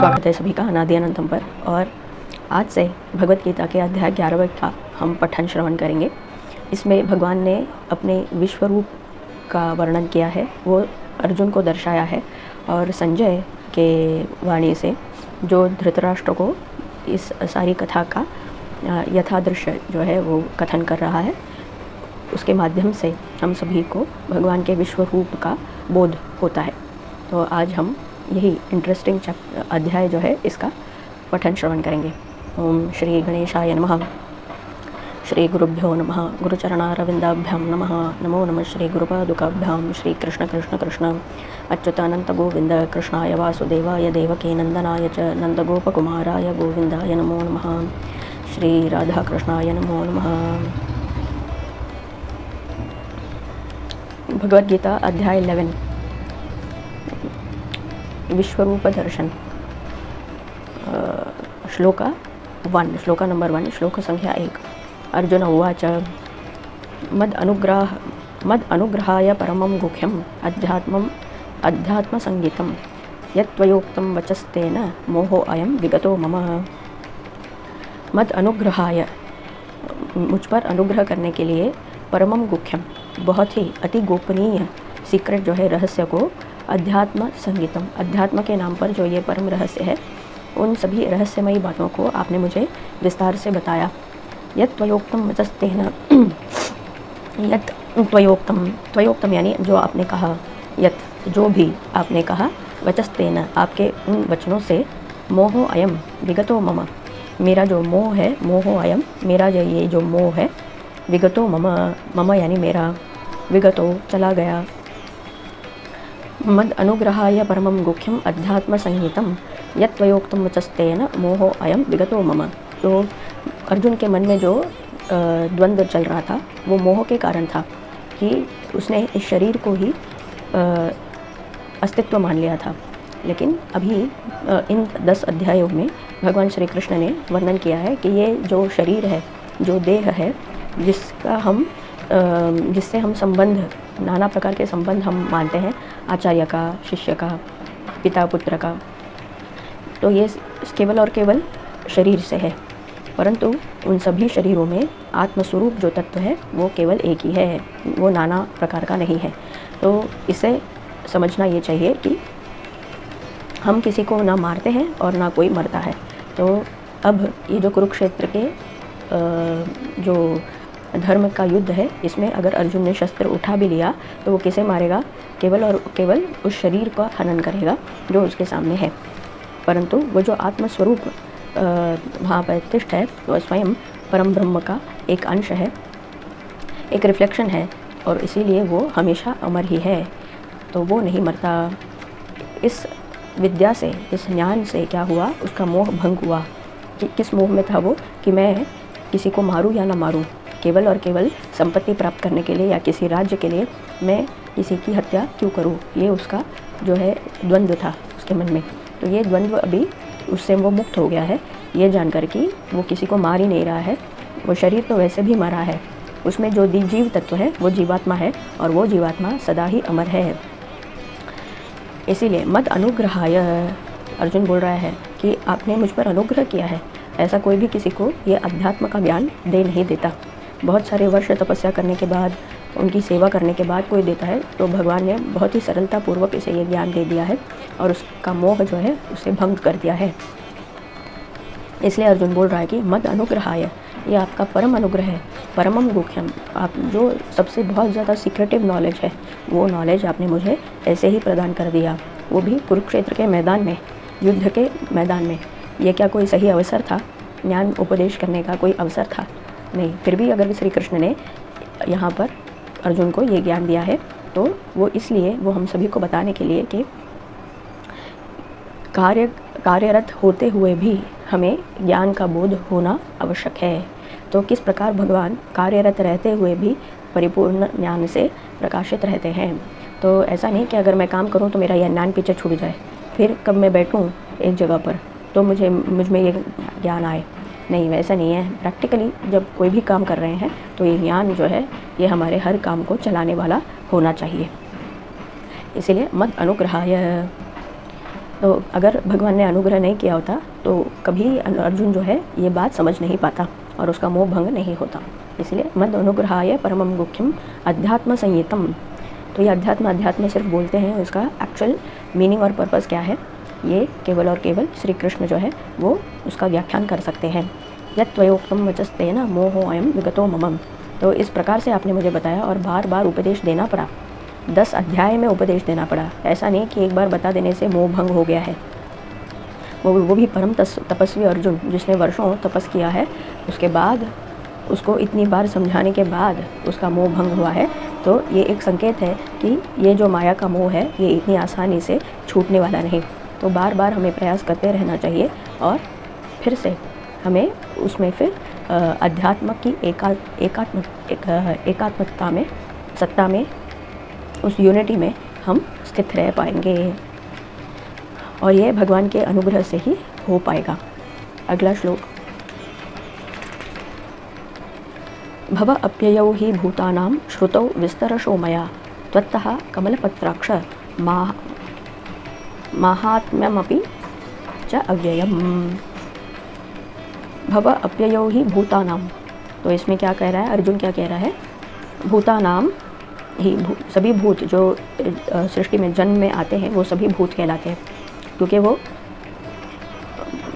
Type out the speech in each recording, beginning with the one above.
स्वागत है सभी का अनादि अनंतम पर। और आज से भगवत गीता के अध्याय 11वें का हम पठन श्रवण करेंगे। इसमें भगवान ने अपने विश्व रूप का वर्णन किया है, वो अर्जुन को दर्शाया है और संजय के वाणी से जो धृतराष्ट्र को इस सारी कथा का यथादृश्य जो है वो कथन कर रहा है, उसके माध्यम से हम सभी को भगवान के विश्व रूप का बोध होता है। तो आज हम यही इंटरेस्टिंग अध्याय जो है इसका पठन श्रवण करेंगे। ओम श्री गणेशाय नमः। श्री गुरुभ्यो नमः। गुरुचरणारविंदाभ्यां नमः। नमो नमः श्री गुरुपादुकाभ्यां। श्री कृष्ण कृष्ण कृष्ण अच्युतानंत गोविंद कृष्णाय वासुदेवाय देवकी नंदनाय च नंदगोपकुमाराय गोविंदाय नमो नमः। श्री राधा कृष्णाय नमो नमः। भगवद गीता अध्याय 11 विश्वरूप दर्शन। श्लोक नंबर 1, श्लोक संख्या 1। अर्जुन उवाच मद अनुग्रहाय परमं गुह्यम् अध्यात्मसंगीतं यत्त्वयोक्तं वचस्तेन मोहो अयं विगतो मम। मद अनुग्रहाय, मुझ पर अनुग्रह करने के लिए, परमं गुह्यम, बहुत ही अति गोपनीय सीक्रेट जो है, रहस्य को, अध्यात्म संगीतम, अध्यात्म के नाम पर जो ये परम रहस्य है, उन सभी रहस्यमयी बातों को आपने मुझे विस्तार से बताया। यत् त्वयोक्तम वचस्तेन, यत् त्वयोक्तम यानी जो आपने कहा, यत् जो भी आपने कहा, वचस्तेन आपके उन वचनों से, मोहो अयम विगतो मम, मेरा जो मोह है, मोहो अयम मेरा जो ये जो मोह है, विगतो मम यानी मेरा, विगतो चला गया। मद अनुग्रहाय परमं गुह्यम अध्यात्म संगीतम यत्त्वयोक्तम वचस्तेन मोहो अयम विगतो मम। तो अर्जुन के मन में जो द्वंद्व चल रहा था वो मोह के कारण था कि उसने इस शरीर को ही अस्तित्व मान लिया था। लेकिन अभी इन 10 अध्यायों में भगवान श्री कृष्ण ने वर्णन किया है कि ये जो शरीर है, जो देह है, जिससे हम संबंध, नाना प्रकार के संबंध हम मानते हैं, आचार्य का, शिष्य का, पिता पुत्र का, तो ये केवल और केवल शरीर से है। परंतु उन सभी शरीरों में आत्मस्वरूप जो तत्व है वो केवल एक ही है, वो नाना प्रकार का नहीं है। तो इसे समझना ये चाहिए कि हम किसी को ना मारते हैं और ना कोई मरता है। तो अब ये जो कुरुक्षेत्र के जो धर्म का युद्ध है, इसमें अगर अर्जुन ने शस्त्र उठा भी लिया तो वो किसे मारेगा? केवल और केवल उस शरीर का हनन करेगा जो उसके सामने है। परंतु वो जो आत्मस्वरूप वहाँ पर तिष्ठ है, वह स्वयं परम ब्रह्म का एक अंश है, एक रिफ्लेक्शन है, और इसीलिए वो हमेशा अमर ही है। तो वो नहीं मरता। इस विद्या से, इस ज्ञान से क्या हुआ? उसका मोह भंग हुआ। किस मोह में था वो? कि मैं किसी को मारूं या ना मारूं, केवल और केवल संपत्ति प्राप्त करने के लिए या किसी राज्य के लिए मैं किसी की हत्या क्यों करूं, ये उसका जो है द्वंद्व था उसके मन में। तो ये द्वंद्व अभी उससे वो मुक्त हो गया है, ये जानकर कि वो किसी को मार ही नहीं रहा है। वो शरीर तो वैसे भी मरा है, उसमें जो जीव तत्व है वो जीवात्मा है, और वो जीवात्मा सदा ही अमर है। इसीलिए मद अनुग्रहाय, अर्जुन बोल रहा है कि आपने मुझ पर अनुग्रह किया है। ऐसा कोई भी किसी को ये अध्यात्म का ज्ञान दे नहीं देता। बहुत सारे वर्ष तपस्या करने के बाद, उनकी सेवा करने के बाद कोई देता है, तो भगवान ने बहुत ही सरलतापूर्वक इसे ये ज्ञान दे दिया है और उसका मोह जो है उसे भंग कर दिया है। इसलिए अर्जुन बोल रहा है कि मद अनुग्रहाय, ये आपका परम अनुग्रह है, परमम गुह्यम, आप जो सबसे बहुत ज़्यादा सीक्रेटिव नॉलेज है, वो नॉलेज आपने मुझे ऐसे ही प्रदान कर दिया, वो भी कुरुक्षेत्र के मैदान में, युद्ध के मैदान में। ये क्या कोई सही अवसर था? ज्ञान उपदेश करने का कोई अवसर था? नहीं। फिर भी अगर श्री कृष्ण ने यहाँ पर अर्जुन को ये ज्ञान दिया है तो वो इसलिए, वो हम सभी को बताने के लिए कि कार्यरत होते हुए भी हमें ज्ञान का बोध होना आवश्यक है। तो किस प्रकार भगवान कार्यरत रहते हुए भी परिपूर्ण ज्ञान से प्रकाशित रहते हैं। तो ऐसा नहीं कि अगर मैं काम करूं तो मेरा यह ज्ञान पीछे छूट जाए, फिर कब मैं बैठूं एक जगह पर तो मुझ में ये ज्ञान आए। नहीं, वैसा नहीं है। प्रैक्टिकली जब कोई भी काम कर रहे हैं तो ये ज्ञान जो है ये हमारे हर काम को चलाने वाला होना चाहिए। इसीलिए मद अनुग्रहाय। तो अगर भगवान ने अनुग्रह नहीं किया होता तो कभी अर्जुन जो है ये बात समझ नहीं पाता और उसका मोह भंग नहीं होता। इसलिए मद अनुग्रहाय परमम गुख्यम अध्यात्म संयतम। तो ये अध्यात्म सिर्फ बोलते हैं, इसका एक्चुअल मीनिंग और पर्पस क्या है ये केवल और केवल श्री कृष्ण जो है वो उसका व्याख्यान कर सकते हैं। यत्त्वयोक्तम वचस्तेन मोहो अयम विगतो ममम। तो इस प्रकार से आपने मुझे बताया और बार बार उपदेश देना पड़ा, 10 अध्याय में उपदेश देना पड़ा। ऐसा नहीं कि एक बार बता देने से मोह भंग हो गया है। वो भी परम तपस्वी अर्जुन जिसने वर्षों तपस किया है, उसके बाद उसको इतनी बार समझाने के बाद उसका मोह भंग हुआ है। तो ये एक संकेत है कि ये जो माया का मोह है ये इतनी आसानी से छूटने वाला नहीं। तो बार बार हमें प्रयास करते रहना चाहिए और फिर से हमें उसमें फिर अध्यात्म की एकात्मकता में, सत्ता में, उस यूनिटी में हम स्थित रह पाएंगे और ये भगवान के अनुग्रह से ही हो पाएगा। अगला श्लोक। भव अप्ययौ हि भूतानां श्रुतौ विस्तरशो मया त्वत्तः कमलपत्राक्ष माहात्म्यमपि च अव्ययम्। भव अप्ययौ हि भूतानां। तो इसमें क्या कह रहा है, अर्जुन क्या कह रहा है, भूतानाम ही सभी भूत जो सृष्टि में जन्म में आते हैं वो सभी भूत कहलाते हैं, क्योंकि वो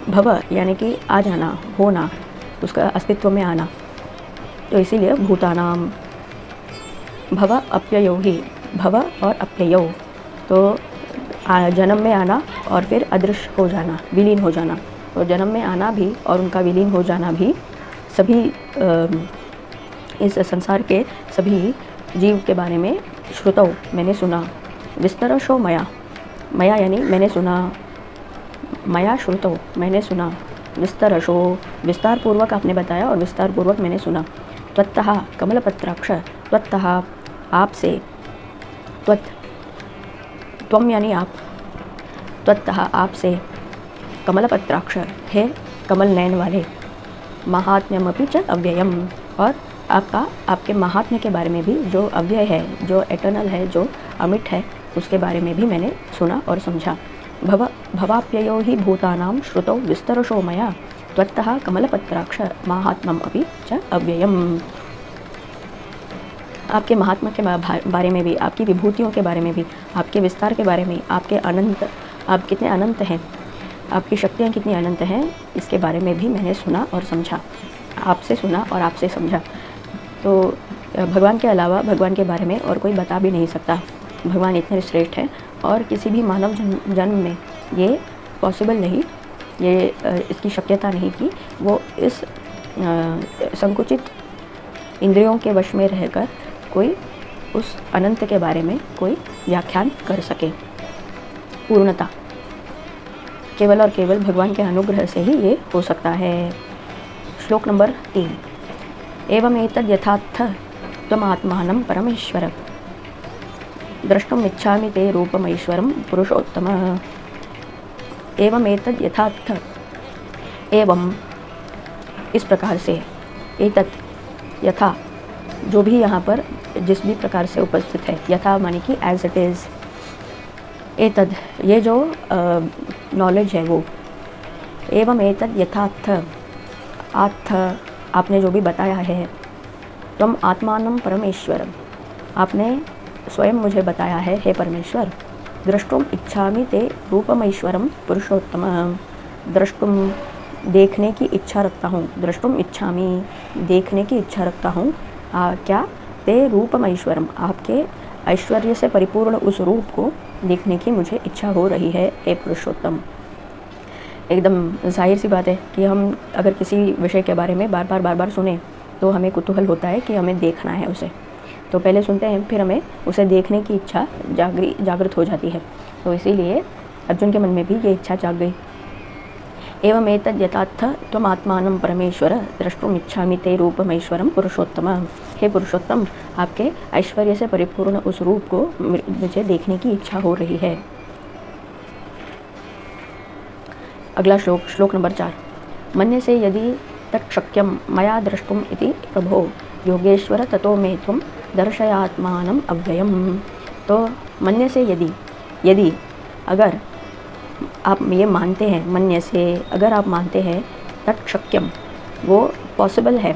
भव यानी कि आ जाना, होना, उसका अस्तित्व में आना। तो इसीलिए भूतानाम। भव अप्ययो ही, भव और अप्ययो तो जन्म में आना और फिर अदृश्य हो जाना, विलीन हो जाना। तो जन्म में आना भी और उनका विलीन हो जाना भी सभी इस संसार के सभी जीव के बारे में श्रुतौ मैंने सुना, विस्तरशो मया, मया यानी मैंने सुना, मया श्रुतौ मैंने सुना, विस्तरशो विस्तार पूर्वक आपने बताया और विस्तार पूर्वक मैंने सुना। त्वत्तः कमलपत्राक्ष, त्वत्तः आपसे, त्वत् त्वम यानी आप, त्वत्तः आपसे, कमलपत्राक्ष है कमल नयन वाले, महात्म्यमपि च अव्ययम और आपके महात्म्य के बारे में भी, जो अव्यय है, जो एटर्नल है, जो अमिट है, उसके बारे में भी मैंने सुना और समझा। भवाप्ययो हि भूतानां श्रुतौ विस्तरशो मया त्वत्तः कमलपत्राक्ष माहात्म्यम अपि च अव्ययम्। आपके महात्मा के बारे में भी, आपकी विभूतियों के बारे में भी, आपके विस्तार के बारे में, आपके अनंत, आप कितने अनंत हैं, आपकी शक्तियाँ कितनी अनंत हैं, इसके बारे में भी मैंने सुना और समझा, आपसे सुना और आपसे समझा। तो भगवान के अलावा भगवान के बारे में और कोई बता भी नहीं सकता। भगवान इतने श्रेष्ठ हैं और किसी भी मानव जन्म में ये पॉसिबल नहीं, ये इसकी शक्यता नहीं कि वो इस संकुचित इंद्रियों के वश में रहकर कोई उस अनंत के बारे में कोई व्याख्यान कर सके। पूर्णता केवल और केवल भगवान के अनुग्रह से ही ये हो सकता है। श्लोक नंबर 3। एवमेतद् यथार्थ त्वमात्मानं परमेश्वर द्रष्टुम् इच्छामि ते रूपमैश्वरं पुरुषोत्तम। एवमेतद् यथार्थ, एवं इस प्रकार से, एतत् यथा जो भी यहाँ पर जिस भी प्रकार से उपस्थित है, यथा माने कि एज इट इज़, एतद ये जो नॉलेज है वो, एवं एतद यथार्थ, आर्थ आपने जो भी बताया है, तुम आत्मानं परमेश्वरम आपने स्वयं मुझे बताया है, हे परमेश्वर, द्रष्टुम इच्छामि ते रूपमैश्वरम पुरुषोत्तम, द्रष्टुम देखने की इच्छा रखता हूँ, द्रष्टुम इच्छामि देखने की इच्छा रखता हूँ, क्या, ते रूपमैश्वरम आपके ऐश्वर्य से परिपूर्ण उस रूप को देखने की मुझे इच्छा हो रही है, हे पुरुषोत्तम। एकदम जाहिर सी बात है कि हम अगर किसी विषय के बारे में बार बार सुने तो हमें कुतूहल होता है कि हमें देखना है उसे, तो पहले सुनते हैं फिर हमें उसे देखने की इच्छा जागृत हो जाती है। तो इसीलिए अर्जुन के मन में भी ये इच्छा जाग गई। एवं एतद् यथार्थ त्वम् आत्मानं परमेश्वर द्रष्टुम् इच्छामि ते रूपमैश्वरम पुरुषोत्तम, हे पुरुषोत्तम आपके ऐश्वर्य से परिपूर्ण उस रूप को मुझे देखने की इच्छा हो रही है। अगला श्लोक, श्लोक नंबर 4। मन्य से यदि तत् शक्यं मया द्रष्टुम् इति प्रभो योगेश्वर ततो मे त्वं दर्शयात्मानम् अव्ययम्। तो मन्य से यदि अगर आप ये मानते हैं, मन्य से अगर आप मानते हैं, तत् शक्यम वो पॉसिबल है,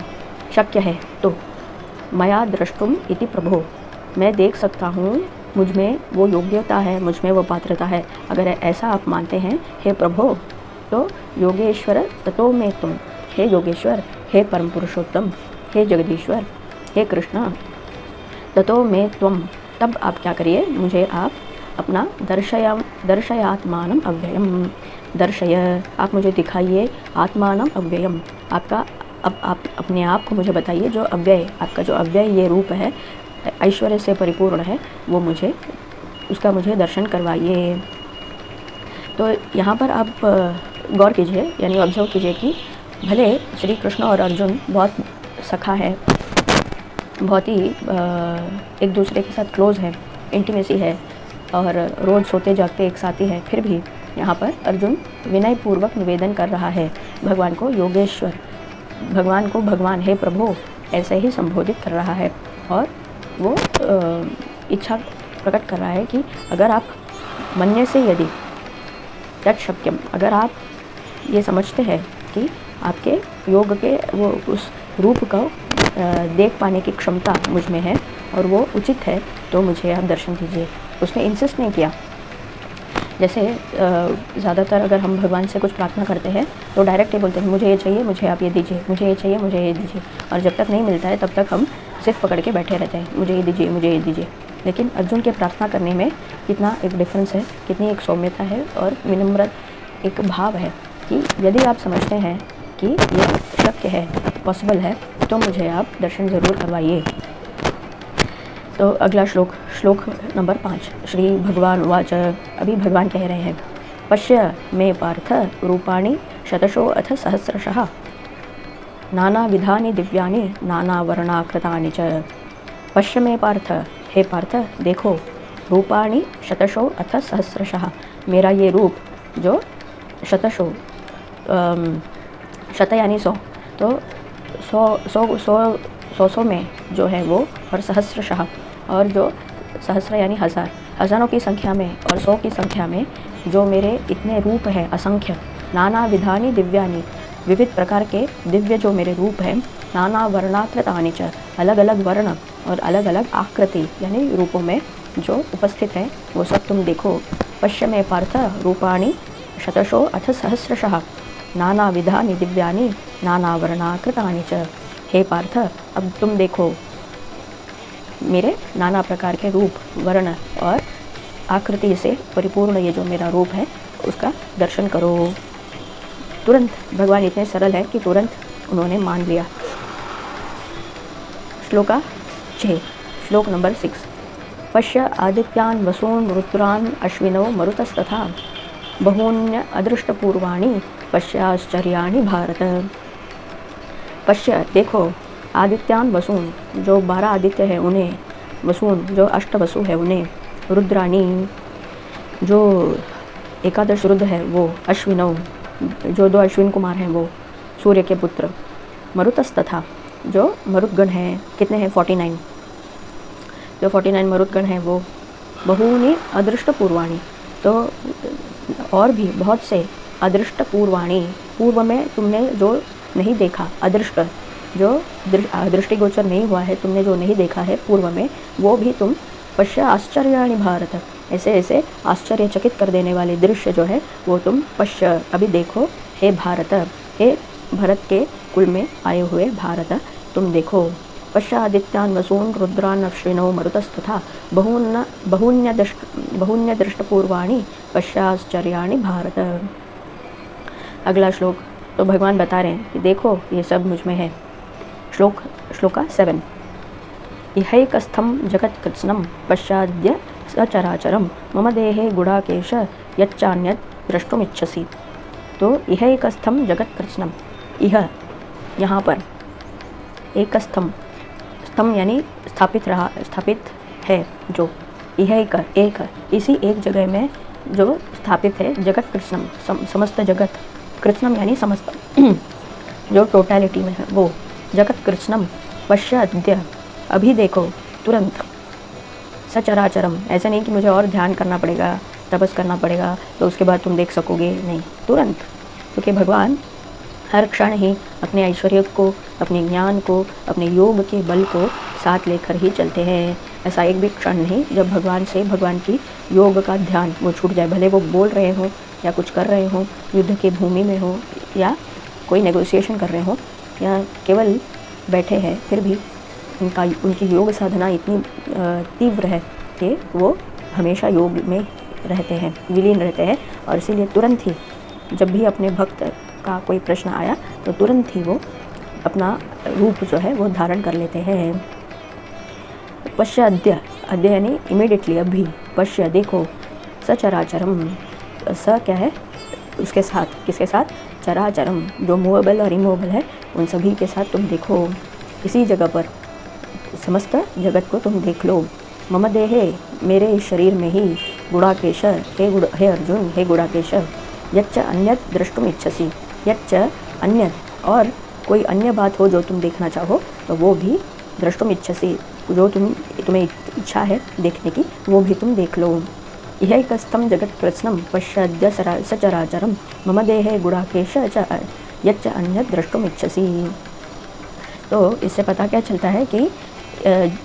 शक्य है, तो मया द्रष्टुम इति प्रभो मैं देख सकता हूँ, मुझ में वो योग्यता है, मुझ में वो पात्रता है, अगर ऐसा आप मानते हैं हे प्रभो, तो योगेश्वर ततो में तुम, हे योगेश्वर, हे परम पुरुषोत्तम, हे जगदीश्वर, हे कृष्ण, ततो में तुम, तब आप क्या करिए, मुझे आप अपना दर्शयात्मानम अव्ययम, दर्शय आप मुझे दिखाइए, आत्मानम अव्ययम आपका, अब आप अपने आप को मुझे बताइए, जो अव्यय आपका जो अव्यय ये रूप है, ऐश्वर्य से परिपूर्ण है, वो मुझे उसका मुझे दर्शन करवाइए। तो यहाँ पर आप गौर कीजिए, यानी ऑब्जर्व कीजिए कि भले श्री कृष्ण और अर्जुन बहुत सखा है, बहुत ही एक दूसरे के साथ क्लोज़ है, इंटीमेसी है और रोज़ सोते जागते एक साथी है, फिर भी यहाँ पर अर्जुन विनयपूर्वक निवेदन कर रहा है भगवान को योगेश्वर, भगवान को भगवान हे प्रभु ऐसे ही संबोधित कर रहा है और वो इच्छा प्रकट कर रहा है कि अगर आप मन्य से यदि तत्शक्यम, अगर आप ये समझते हैं कि आपके योग के वो उस रूप को देख पाने की क्षमता मुझ में है और वो उचित है, तो मुझे आप दर्शन दीजिए। उसने इंसिस्ट नहीं किया। जैसे ज़्यादातर अगर हम भगवान से कुछ प्रार्थना करते हैं तो डायरेक्ट ही बोलते हैं मुझे ये चाहिए, मुझे आप ये दीजिए, मुझे ये चाहिए, मुझे ये दीजिए, और जब तक नहीं मिलता है तब तक हम सिर्फ पकड़ के बैठे रहते हैं, मुझे ये दीजिए, मुझे ये दीजिए। लेकिन अर्जुन के प्रार्थना करने में कितना एक डिफरेंस है, कितनी एक सौम्यता है और विनम्र एक भाव है कि यदि आप समझते हैं कि यह शक्य है, पॉसिबल है, तो मुझे आप दर्शन ज़रूर करवाइए। तो अगला श्लोक नंबर 5, श्री भगवान वाच, अभी भगवान कह रहे हैं, पश्य मे पार्थ रूपाणि शतशो अथ सहस्रशः नाना विधानि दिव्यानि नाना वर्णाकृतानि च। पश्य मे पार्थ, हे पार्थ देखो, रूपाणि शतशो अथ सहस्रशः, मेरा ये रूप जो शतशो, शत यानी 100, तो 100 में जो है वो, और सहस्रशः, और जो सहस्र यानी हज़ार, हज़ारों की संख्या में और 100 की संख्या में जो मेरे इतने रूप हैं असंख्य, नाना विधानि दिव्यानि, विविध प्रकार के दिव्य जो मेरे रूप हैं, नाना वर्णाकृतानि च, अलग अलग वर्ण और अलग अलग आकृति यानी रूपों में जो उपस्थित है वो सब तुम देखो। पश्य मे पार्थ रूपाणि शतशो अथ सहस्रशः नाना विधानि दिव्यानि नाना वर्णाकृतानि च। हे पार्थ, अब तुम देखो मेरे नाना प्रकार के रूप, वर्ण और आकृति से परिपूर्ण ये जो मेरा रूप है उसका दर्शन करो। तुरंत भगवान इतने सरल है कि तुरंत उन्होंने मान लिया। श्लोक नंबर 6, पश्य आदित्यान् वसून् रुद्रान् अश्विनौ मरुतस्तथा बहून्य अदृष्टपूर्वाणि पश्याश्चर्याणि भारत। पश्य देखो, आदित्यान् वसून् जो 12 आदित्य है उन्हें, वसून् जो 8 वसु है उन्हें, रुद्राणी जो 11 रुद्र है वो, अश्विनौ जो 2 अश्विन कुमार हैं वो, सूर्य के पुत्र, मरुतस्तथा जो मरुदगण हैं, कितने हैं 49, जो 49 मरुदगण हैं वो, बहूनि अदृष्टपूर्वाणि, तो और भी बहुत से अदृष्टपूर्वाणि, पूर्व में तुमने जो नहीं देखा, अदृष्ट जो दृष्टिगोचर नहीं हुआ है, तुमने जो नहीं देखा है पूर्व में, वो भी तुम पश्य आश्चर्याणि भारत, ऐसे ऐसे आश्चर्यचकित कर देने वाले दृश्य जो है वो तुम पश्य अभी देखो। हे भारत, हे भरत के कुल में आए हुए भारत, तुम देखो। पश्य आदित्यान् वसून् रुद्रान् अश्विनौ मरुतस्तथा बहून्य दृष्टपूर्वाणि पश्याश्चर्याणि भारत। अगला श्लोक, तो भगवान बता रहे हैं कि देखो ये सब मुझ में है। श्लोका 7, इहैकस्थं जगत्कृत्स्नं पश्चाद्य सचराचरं मम देहे गुडाकेश यच्चान्यत् द्रष्टुमिच्छसि। तो इहैकस्थं जगत्कृत्स्नं, यह यहाँ पर एकस्थं, स्तंभ यानी स्थापित है, जो इहैक एक, इसी एक जगह में जो स्थापित है, जगत कृत्स्नम समस्त जगत, कृत्स्नम यानी समस्त जो टोटलिटी में है वो, जगत कृत्स्नम पश्चाद्य अभी देखो, तुरंत, सचराचरम ऐसा नहीं कि मुझे और ध्यान करना पड़ेगा तपस करना पड़ेगा तो उसके बाद तुम देख सकोगे, नहीं, तुरंत। क्योंकि भगवान हर क्षण ही अपने ऐश्वर्य को, अपने ज्ञान को, अपने योग के बल को साथ लेकर ही चलते हैं। ऐसा एक भी क्षण नहीं जब भगवान से भगवान की योग का ध्यान वो छूट जाए। भले वो बोल रहे हों या कुछ कर रहे हों, युद्ध की भूमि में हो या कोई नेगोशिएशन कर रहे हों या केवल बैठे हैं, फिर भी उनकी योग साधना इतनी तीव्र है कि वो हमेशा योग में रहते हैं, विलीन रहते हैं। और इसीलिए तुरंत ही जब भी अपने भक्त का कोई प्रश्न आया तो तुरंत ही वो अपना रूप जो है वो धारण कर लेते हैं। पश्य अद्य, अद्य यानी इमीडिएटली, अभी। पश्य देखो, सचराचरम, स क्या है, उसके साथ, किसके साथ, चराचरम, जो मूवेबल और इमूवेबल है उन सभी के साथ तुम देखो। इसी जगह पर समस्त जगत को तुम देख लो। मम देहे, मेरे इस शरीर में ही, गुणाकेश, हे अर्जुन, हे गुणाकेश, यच्च अन्यत द्रष्टुम इच्छसि, यच्च अन्यत, और कोई अन्य बात हो जो तुम देखना चाहो तो वो भी, द्रष्टुम इच्छसि, जो तुम्हें इच्छा है देखने की वो भी तुम देख लो। यह कस्तम जगत कृत्स्नम पश्यद्य सचराचरम मम देहे गुणाकेश च यच्च अन्यत द्रष्टुम इच्छसि। तो इससे पता क्या चलता है कि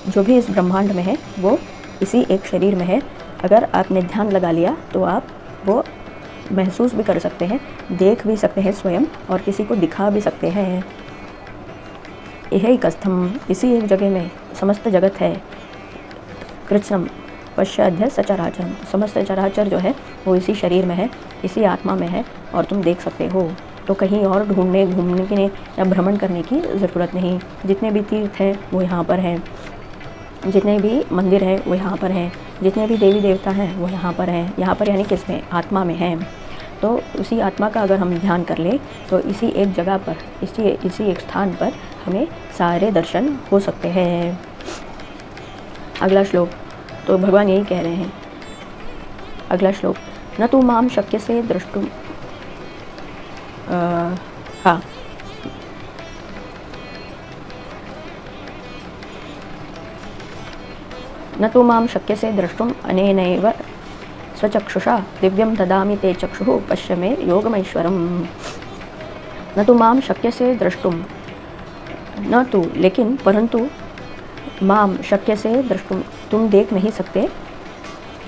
जो भी इस ब्रह्मांड में है वो इसी एक शरीर में है। अगर आपने ध्यान लगा लिया तो आप वो महसूस भी कर सकते हैं, देख भी सकते हैं स्वयं, और किसी को दिखा भी सकते हैं। यही कस्थम, इसी एक जगह में समस्त जगत है। कृत्स्नम पश्यद्य सचराचरम, समस्त चराचर जो है वो इसी शरीर में है, इसी आत्मा में है, और तुम देख सकते हो। तो कहीं और ढूंढने, घूमने के या भ्रमण करने की ज़रूरत नहीं। जितने भी तीर्थ हैं वो यहाँ पर हैं, जितने भी मंदिर हैं वो यहाँ पर हैं, जितने भी देवी देवता हैं वो यहाँ पर हैं। यहाँ पर यानी किस में, आत्मा में हैं। तो उसी आत्मा का अगर हम ध्यान कर लें तो इसी एक जगह पर, इसी एक स्थान पर हमें सारे दर्शन हो सकते हैं। अगला श्लोक, तो भगवान यही कह रहे हैं। अगला श्लोक, न तु माम शक्य से द्रष्टुम, हाँ, न तु माम शक्य से द्रष्टुम अनेनैव स्वचक्षुषा दिव्यम ददामि ते चक्षुः पश्य मे योगमैश्वरम। न तो माम शक्य से द्रष्टुम, न तो, लेकिन, परंतु, माम शक्य से द्रष्टुम, तुम देख नहीं सकते,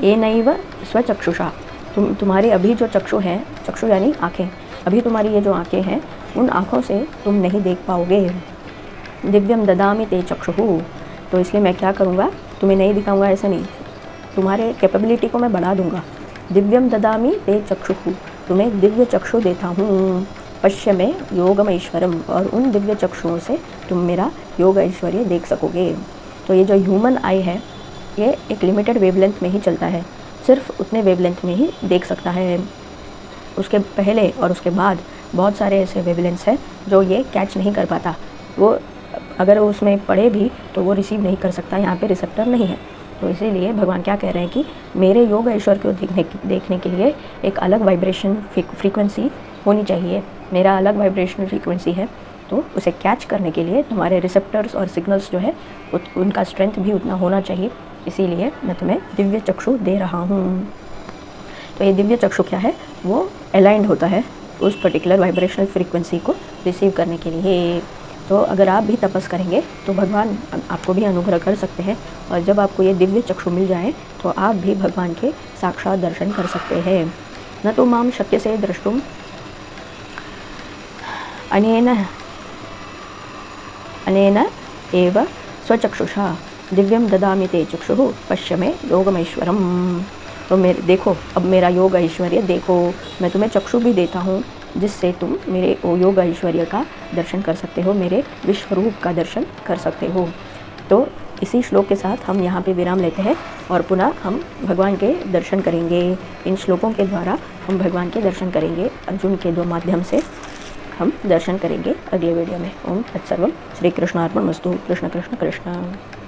येनैव स्वचक्षुषा, तुम्हारे अभी जो चक्षु हैं, चक्षु यानी आँखें, अभी तुम्हारी ये जो आँखें हैं उन आँखों से तुम नहीं देख पाओगे। दिव्यम ददामि ते चक्षुः, तो इसलिए मैं क्या करूँगा, तुम्हें नहीं दिखाऊंगा ऐसा नहीं, तुम्हारे कैपेबिलिटी को मैं बढ़ा दूंगा। दिव्यम ददामि ते चक्षुः, तुम्हें दिव्य चक्षु देता हूँ। पश्य में योगम ऐश्वरम, और उन दिव्य चक्षुओं से तुम मेरा योग ऐश्वर्य देख सकोगे। तो ये जो ह्यूमन आई है ये एक लिमिटेड वेवलेंथ में ही चलता है, सिर्फ उतने वेवलेंथ में ही देख सकता है। उसके पहले और उसके बाद बहुत सारे ऐसे वेवलेंथ्स हैं जो ये कैच नहीं कर पाता। वो अगर उसमें पड़े भी तो वो रिसीव नहीं कर सकता, यहाँ पे रिसेप्टर नहीं है। तो इसीलिए भगवान क्या कह रहे हैं कि मेरे योग ऐश्वर्य को देखने के लिए एक अलग वाइब्रेशन फ्रीक्वेंसी होनी चाहिए। मेरा अलग वाइब्रेशनल फ्रीक्वेंसी है, तो उसे कैच करने के लिए तुम्हारे रिसेप्टर्स और सिग्नल्स जो है उनका स्ट्रेंथ भी उतना होना चाहिए। इसीलिए मैं तुम्हें दिव्य चक्षु दे रहा हूँ। तो ये दिव्य चक्षु क्या है, वो अलाइंड होता है उस पर्टिकुलर वाइब्रेशनल फ्रीक्वेंसी को रिसीव करने के लिए। तो अगर आप भी तपस करेंगे तो भगवान आपको भी अनुग्रह कर सकते हैं, और जब आपको ये दिव्य चक्षु मिल जाए तो आप भी भगवान के साक्षात दर्शन कर सकते हैं। न तो माम शक्य से द्रष्टुम अनेन एव स्वचक्षुषा दिव्यम ददामि ते चक्षुः पश्य मे योगमैश्वरम। तो मेरे देखो, अब मेरा योग ऐश्वर्य देखो, मैं तुम्हें चक्षु भी देता हूँ जिससे तुम मेरे योग ऐश्वर्य का दर्शन कर सकते हो, मेरे विश्वरूप का दर्शन कर सकते हो। तो इसी श्लोक के साथ हम यहाँ पे विराम लेते हैं और पुनः हम भगवान के दर्शन करेंगे। इन श्लोकों के द्वारा हम भगवान के दर्शन करेंगे, अर्जुन के दो माध्यम से हम दर्शन करेंगे अगले वीडियो में। ओम तत्सर्वम श्री कृष्णार्पणमस्तु। कृष्ण कृष्ण कृष्ण।